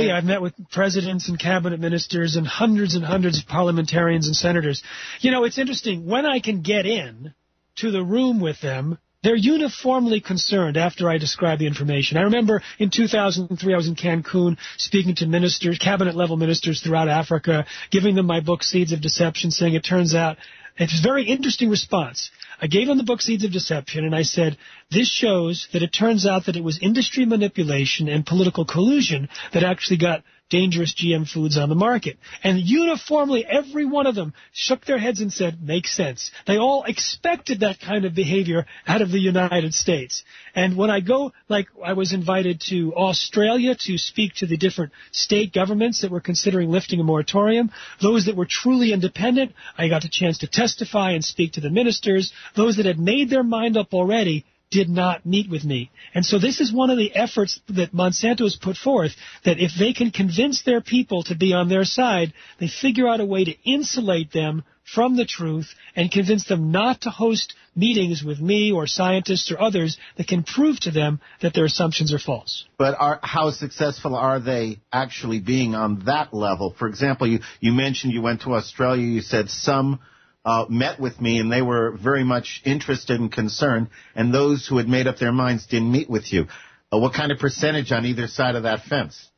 yeah, I've met with presidents and cabinet ministers and hundreds of parliamentarians and senators. You know, it's interesting. When I can get in to the room with them, they're uniformly concerned after I describe the information. I remember in 2003 I was in Cancun speaking to ministers, cabinet-level ministers throughout Africa, giving them my book, Seeds of Deception, saying it turns out it's a very interesting response. I gave them the book Seeds of Deception, and I said, this shows that it turns out that it was industry manipulation and political collusion that actually got dangerous GM foods on the market. And uniformly, every one of them shook their heads and said, makes sense. They all expected that kind of behavior out of the United States. And when I go, like I was invited to Australia to speak to the different state governments that were considering lifting a moratorium, those that were truly independent, I got a chance to testify and speak to the ministers. Those that had made their mind up already did not meet with me. And so this is one of the efforts that Monsanto has put forth, that if they can convince their people to be on their side, they figure out a way to insulate them from the truth and convince them not to host meetings with me or scientists or others that can prove to them that their assumptions are false. But how successful are they actually being on that level? For example, you mentioned you went to Australia. You said some met with me, and they were very much interested and concerned, and those who had made up their minds didn't meet with you. What kind of percentage on either side of that fence?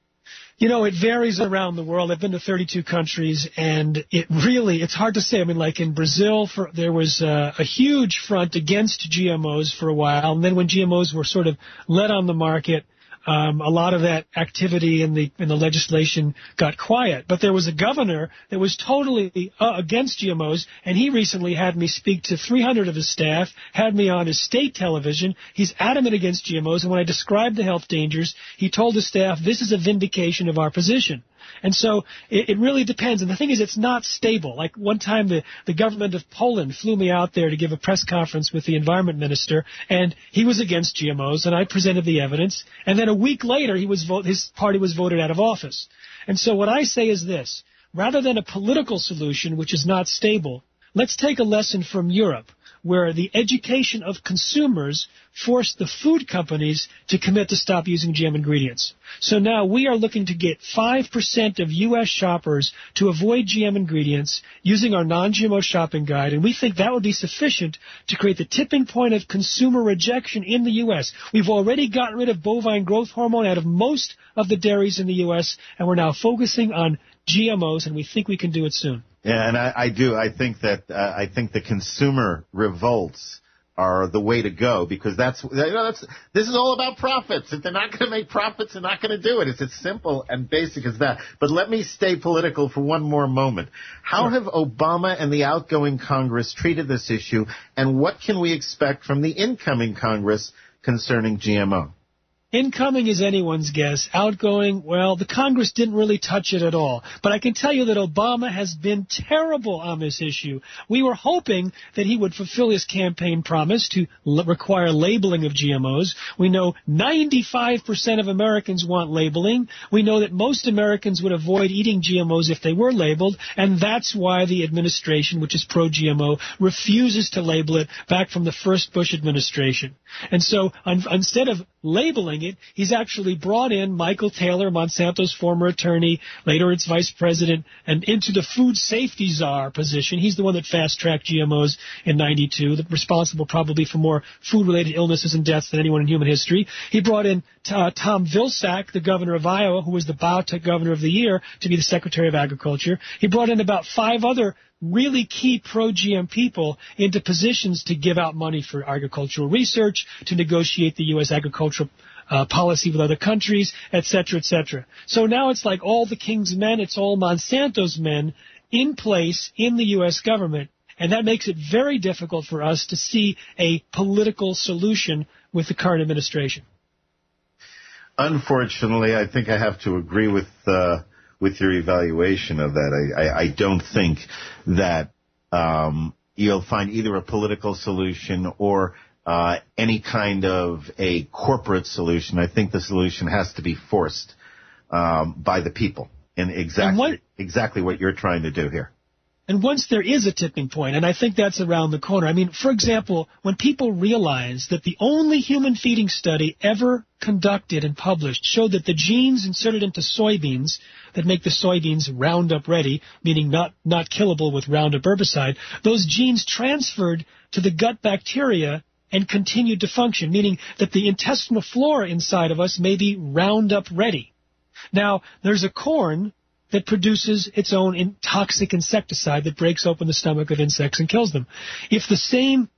You know, it varies around the world. I've been to 32 countries, and it's hard to say. I mean, like in Brazil, there was a huge front against GMOs for a while, and then when GMOs were sort of let on the market, a lot of that activity in the legislation got quiet. But there was a governor that was totally against GMOs, and he recently had me speak to 300 of his staff, had me on his state television. He's adamant against GMOs, and when I described the health dangers, he told his staff, this is a vindication of our position. And so it really depends. And the thing is, it's not stable. Like one time the government of Poland flew me out there to give a press conference with the environment minister, and he was against GMOs, and I presented the evidence. And then a week later, his party was voted out of office. And so what I say is this. Rather than a political solution, which is not stable, let's take a lesson from Europe, where the education of consumers forced the food companies to commit to stop using GM ingredients. So now we are looking to get 5% of U.S. shoppers to avoid GM ingredients using our non-GMO shopping guide, and we think that would be sufficient to create the tipping point of consumer rejection in the U.S. We've already gotten rid of bovine growth hormone out of most of the dairies in the U.S., and we're now focusing on GMOs, and we think we can do it soon. Yeah, and I do. I think the consumer revolts are the way to go, because this is all about profits. If they're not going to make profits, they're not going to do it. It's as simple and basic as that. But let me stay political for one more moment. How have Obama and the outgoing Congress treated this issue, and what can we expect from the incoming Congress concerning GMO? Incoming is anyone's guess. Outgoing, well, the Congress didn't really touch it at all. But I can tell you that Obama has been terrible on this issue. We were hoping that he would fulfill his campaign promise to require labeling of GMOs. We know 95% of Americans want labeling. We know that most Americans would avoid eating GMOs if they were labeled, and that's why the administration, which is pro-GMO, refuses to label it back from the first Bush administration. And so instead of labeling it, he's actually brought in Michael Taylor, Monsanto's former attorney, later its vice president, and into the food safety czar position. He's the one that fast-tracked GMOs in '92, responsible probably for more food-related illnesses and deaths than anyone in human history. He brought in Tom Vilsack, the governor of Iowa, who was the biotech governor of the year, to be the secretary of agriculture. He brought in about 5 other really key pro-GM people into positions to give out money for agricultural research, to negotiate the U.S. agricultural policy with other countries, et cetera, et cetera. So now it's like all the king's men, it's all Monsanto's men in place in the U.S. government, and that makes it very difficult for us to see a political solution with the current administration. Unfortunately, I think I have to agree with your evaluation of that. I don't think that you'll find either a political solution or any kind of a corporate solution. I think the solution has to be forced by the people, and exactly what you're trying to do here. And once there is a tipping point, and I think that's around the corner. I mean, for example, when people realize that the only human feeding study ever conducted and published showed that the genes inserted into soybeans that make the soybeans Roundup ready, meaning not killable with Roundup herbicide, those genes transferred to the gut bacteria and continued to function, meaning that the intestinal flora inside of us may be Roundup ready. Now, there's a corn that produces its own toxic insecticide that breaks open the stomach of insects and kills them. If the same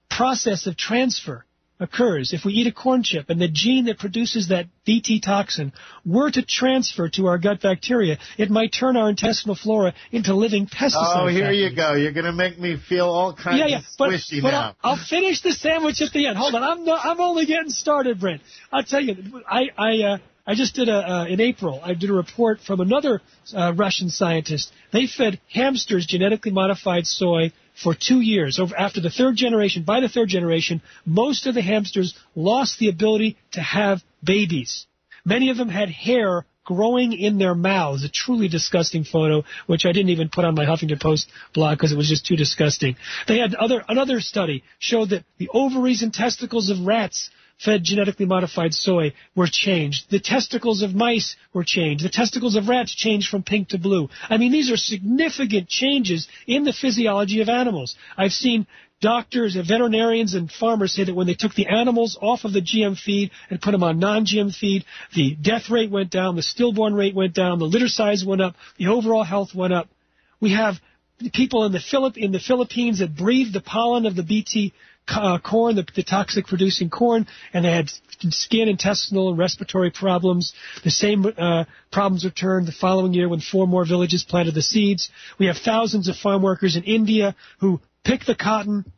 process of transfer occurs, if we eat a corn chip and the gene that produces that Bt toxin were to transfer to our gut bacteria, it might turn our intestinal flora into living pesticide. Oh, here factories. you go. You're going to make me feel all kinds of squishy but now. I'll finish the sandwich at the end. Hold on. I'm only getting started, Brent. I'll tell you, I just did in April, I did a report from another Russian scientist. They fed hamsters genetically modified soy for 2 years. After the third generation, by the third generation, most of the hamsters lost the ability to have babies. Many of them had hair growing in their mouths, a truly disgusting photo, which I didn't even put on my Huffington Post blog because it was just too disgusting. They had another study showed that the ovaries and testicles of rats fed genetically modified soy were changed. The testicles of mice were changed. The testicles of rats changed from pink to blue. I mean, these are significant changes in the physiology of animals. I've seen doctors and veterinarians and farmers say that when they took the animals off of the GM feed and put them on non-GM feed, the death rate went down, the stillborn rate went down, the litter size went up, the overall health went up. We have people in the Philippines that breathe the pollen of the Bt corn, the toxic-producing corn, and they had skin, intestinal, and respiratory problems. The same problems returned the following year when 4 more villages planted the seeds. We have thousands of farm workers in India who pick the cotton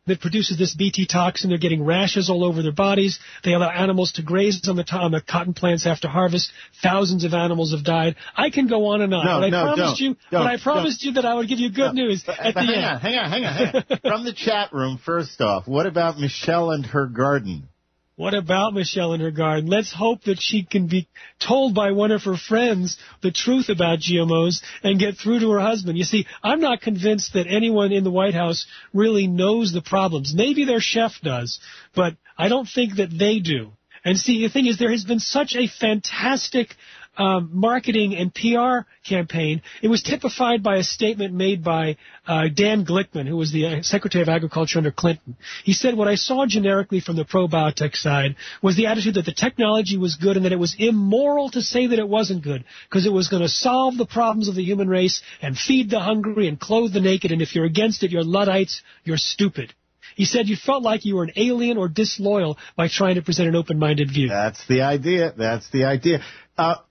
that produces this Bt toxin. They're getting rashes all over their bodies. They allow animals to graze on the cotton plants after harvest. Thousands of animals have died. I can go on and on. But I promised you that I would give you good news at the end. Hang on. From the chat room, first off, what about Michelle and her garden? What about Michelle and her garden? Let's hope that she can be told by one of her friends the truth about GMOs and get through to her husband. You see, I'm not convinced that anyone in the White House really knows the problems. Maybe their chef does, but I don't think that they do. And see, the thing is, there has been such a fantastic marketing and PR campaign. It was typified by a statement made by Dan Glickman, who was the Secretary of Agriculture under Clinton. He said, what I saw generically from the pro-biotech side was the attitude that the technology was good and that it was immoral to say that it wasn't good because it was going to solve the problems of the human race and feed the hungry and clothe the naked, and if you're against it, you're Luddites, you're stupid. He said you felt like you were an alien or disloyal by trying to present an open-minded view. That's the idea.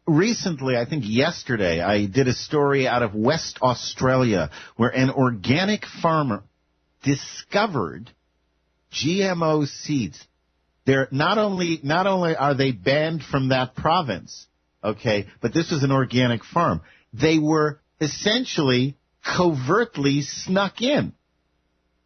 Recently, I think yesterday, I did a story out of West Australia where an organic farmer discovered GMO seeds. They're not only are they banned from that province, okay, but this was an organic farm. They were essentially covertly snuck in.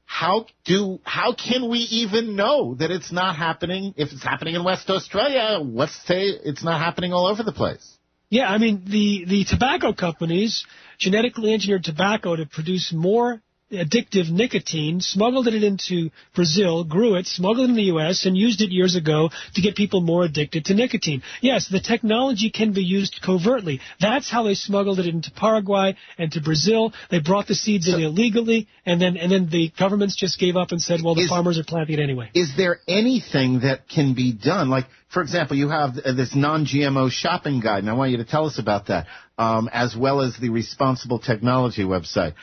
How can we even know that it's not happening? If it's happening in West Australia, let's say it's not happening all over the place. Yeah, I mean, the tobacco companies genetically engineered tobacco to produce more addictive nicotine, smuggled it into Brazil, grew it, smuggled it in the U.S., and used it years ago to get people more addicted to nicotine. Yes, the technology can be used covertly. That's how they smuggled it into Paraguay and to Brazil. They brought the seeds in illegally, and then the governments just gave up and said, well, the farmers are planting it anyway. Is there anything that can be done? Like, for example, you have this non-GMO shopping guide, and I want you to tell us about that, as well as the Responsible Technology website.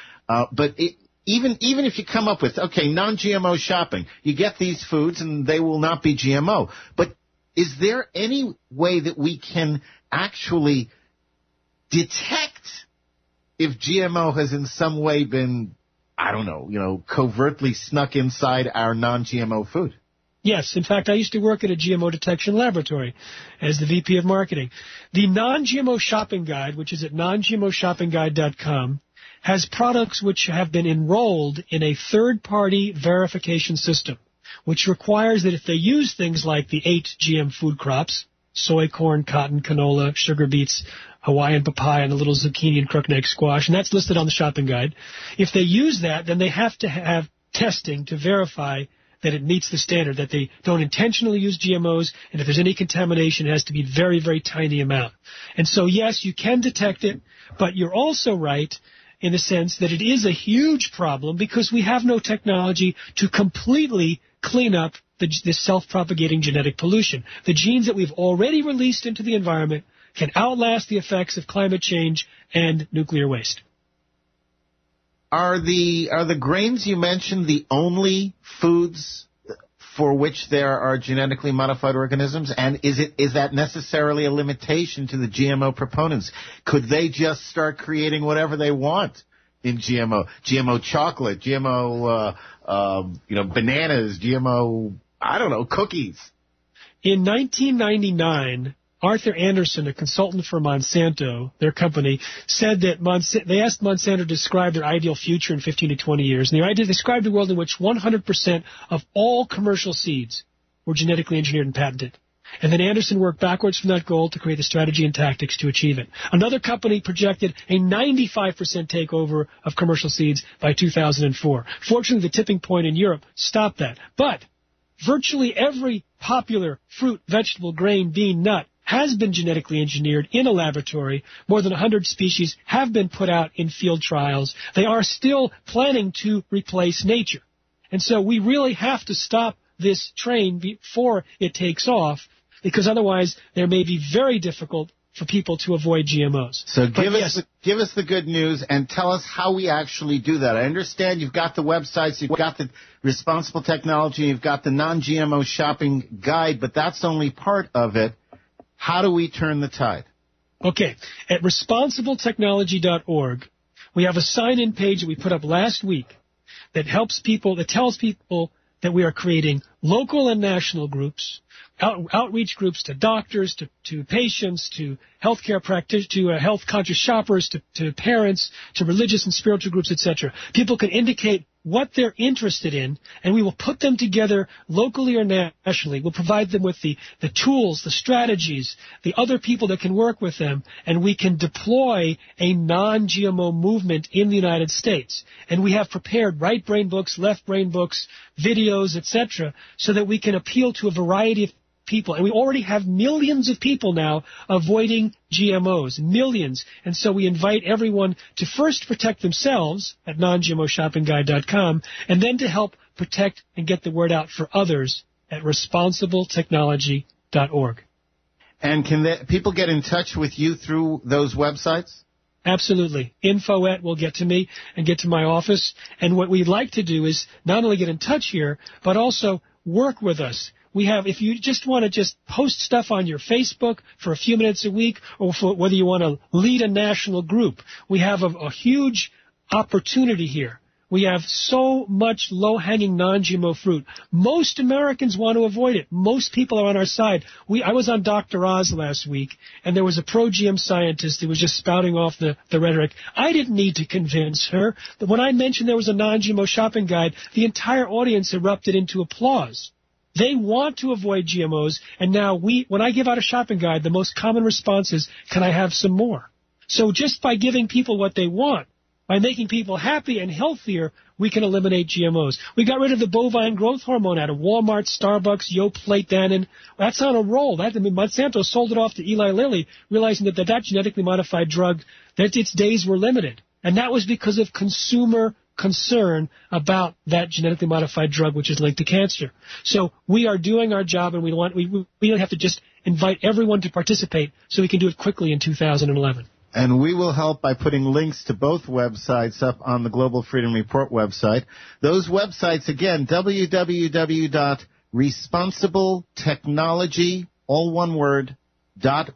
Even if you come up with, okay, non-GMO shopping, you get these foods and they will not be GMO. But is there any way that we can actually detect if GMO has in some way been, I don't know, covertly snuck inside our non-GMO food? Yes. In fact, I used to work at a GMO detection laboratory as the VP of marketing. The non-GMO shopping guide, which is at non-GMOshoppingguide.com, has products which have been enrolled in a third-party verification system, which requires that if they use things like the 8 GM food crops, soy, corn, cotton, canola, sugar beets, Hawaiian papaya, and a little zucchini and crookneck squash, and that's listed on the shopping guide. If they use that, then they have to have testing to verify that it meets the standard, that they don't intentionally use GMOs, and if there's any contamination, it has to be very, very tiny amount. And so, yes, you can detect it, but you're also right in the sense that it is a huge problem because we have no technology to completely clean up this self-propagating genetic pollution. The genes that we've already released into the environment can outlast the effects of climate change and nuclear waste. Are the grains you mentioned the only foods for which there are genetically modified organisms? And is that necessarily a limitation to the GMO proponents? Could they just start creating whatever they want in GMO? GMO chocolate, GMO bananas, GMO, I don't know, cookies. In 1999, Arthur Anderson, a consultant for Monsanto, their company, said that they asked Monsanto to describe their ideal future in 15 to 20 years. And they described a world in which 100% of all commercial seeds were genetically engineered and patented. And then Anderson worked backwards from that goal to create the strategy and tactics to achieve it. Another company projected a 95% takeover of commercial seeds by 2004. Fortunately, the tipping point in Europe stopped that. But virtually every popular fruit, vegetable, grain, bean, nut has been genetically engineered in a laboratory. More than 100 species have been put out in field trials. They are still planning to replace nature. And so we really have to stop this train before it takes off, because otherwise there may be very difficult for people to avoid GMOs. So give us the good news and tell us how we actually do that. I understand you've got the websites, you've got the responsible technology, you've got the non-GMO shopping guide, but that's only part of it. How do we turn the tide? Okay. At responsibletechnology.org, we have a sign-in page that we put up last week that tells people that we are creating local and national groups, outreach groups to doctors, to patients, to healthcare practitioners, to health-conscious shoppers, to parents, to religious and spiritual groups, etc. People can indicate what they're interested in, and we will put them together locally or nationally. We'll provide them with the tools, the strategies, the other people that can work with them, and we can deploy a non-GMO movement in the United States. And we have prepared right brain books, left brain books, videos, etc., so that we can appeal to a variety of people. And we already have millions of people now avoiding GMOs, millions. And so we invite everyone to first protect themselves at non-GMOshoppingguide.com, and then to help protect and get the word out for others at responsibletechnology.org. And can people get in touch with you through those websites? Absolutely. Info@ will get to me and get to my office. And what we'd like to do is not only get in touch here, but also work with us. We have, if you just want to just post stuff on your Facebook for a few minutes a week, or for whether you want to lead a national group, we have a huge opportunity here. We have so much low-hanging non-GMO fruit. Most Americans want to avoid it. Most people are on our side. I was on Dr. Oz last week, and there was a pro-GM scientist who was just spouting off the rhetoric. I didn't need to convince her. But when I mentioned there was a non-GMO shopping guide, the entire audience erupted into applause. They want to avoid GMOs, and now when I give out a shopping guide, the most common response is, can I have some more? So just by giving people what they want, by making people happy and healthier, we can eliminate GMOs. We got rid of the bovine growth hormone out of Walmart, Starbucks, Yoplait, Dannon. That's on a roll. Monsanto sold it off to Eli Lilly, realizing that genetically modified drug, that its days were limited. And that was because of consumer concern about that genetically modified drug, which is linked to cancer. So we are doing our job, and we really have to just invite everyone to participate so we can do it quickly in 2011. And we will help by putting links to both websites up on the Global Freedom Report website. Those websites, again, www.responsibletechnology, all one word,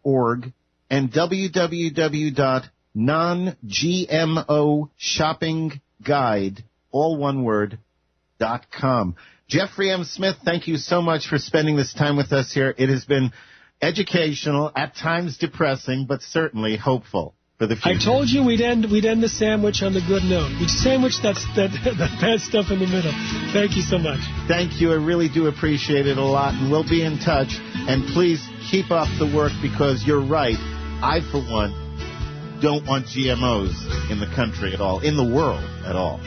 .org, and www.non-GMOshoppingguide, all one word, .com. Jeffrey M. Smith, thank you so much for spending this time with us here. It has been educational, at times depressing, but certainly hopeful. for the future. I told you we'd end the sandwich on the good note. Each sandwich, that's that bad stuff in the middle. Thank you so much. Thank you. I really do appreciate it a lot, and we'll be in touch. And please keep up the work, because you're right. I, for one, don't want GMOs in the country at all, in the world at all.